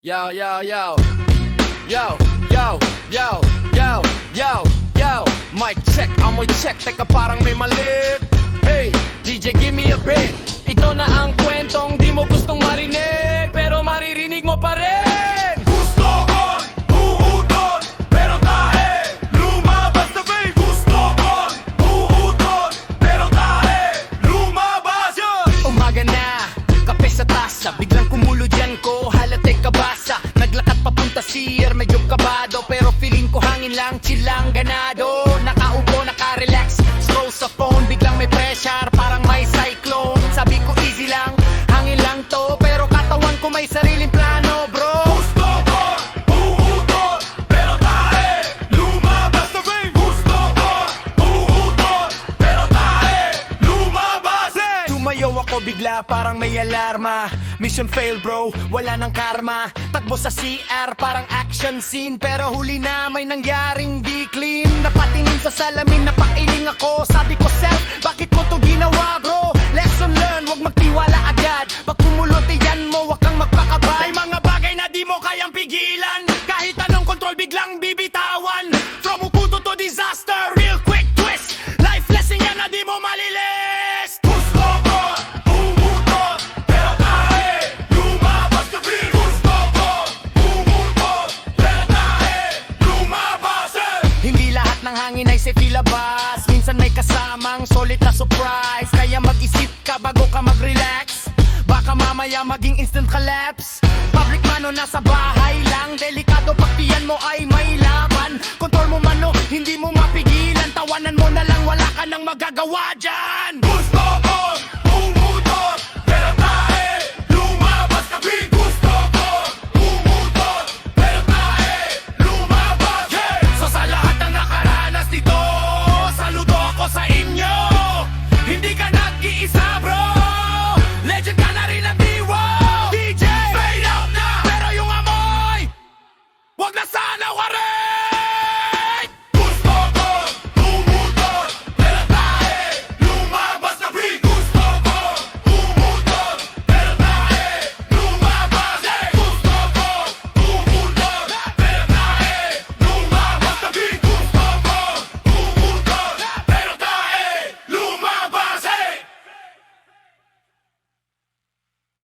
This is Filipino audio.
Yo, yo, yo. Yo, yo, yo, yo, yo, yo. Mic check, amoy check. Teka, parang may mali. Hey, DJ, give me a beat. Ito na ang kwentong di mo gustong marinig, pero maririnig mo pa rin. Gusto kon, huhuton, pero tae lumabas na babe. Gusto kon, huhuton, pero tae lumabas yun. Umaga na, kape sa tasa. Biglang kumulo dyan ko, halatay kabasa. Naglakad papunta siyer, medyo kabado, pero feeling ko hangin lang, chill lang, ganado. Nakaupo, nakarelax, scroll sa phone. Biglang may pressure, parang may cyclone. Sabi ko easy lang, hangin lang to, pero katawan ko may sariling plano, bro. Gusto kon, huhuton, pero tae lumabas na babe. Gusto kon, huhuton, pero tae lumabas eh. Tumayo ako bigla, parang may alarma. Mission fail bro, wala nang karma. Takbo sa CR, parang action scene. Pero huli na may nangyaring di clean. Napatingin sa salamin, napailing ako. Sabi ko self, bakit mo to ginawa bro? Lesson learned, wag magtiwala agad. Pag kumulot yan mo, wag kang magpakabay. May mga bagay na di mo kayang pigilan. Kahit anong control biglang bibitawan. From uputo to disaster, real quick twist. Life lesson yan na di mo malilis. Gusto ko, humutot, pero tae lumabas na babe. Gusto ko, humutot, pero tae lumabas eh. Hindi lahat ng hangin ay safe ilabas. Minsan may kasamang solid na surprise. Kaya mag-isip ka bago ka mag-relax. Baka mamaya maging instant collapse. Public mano nasa bahay lang. Delikado pag tiyan mo ay may laban. Kontrol mo mano, hindi mo mapigilan. Tawanan mo na lang, wala ka nang magagawa dyan.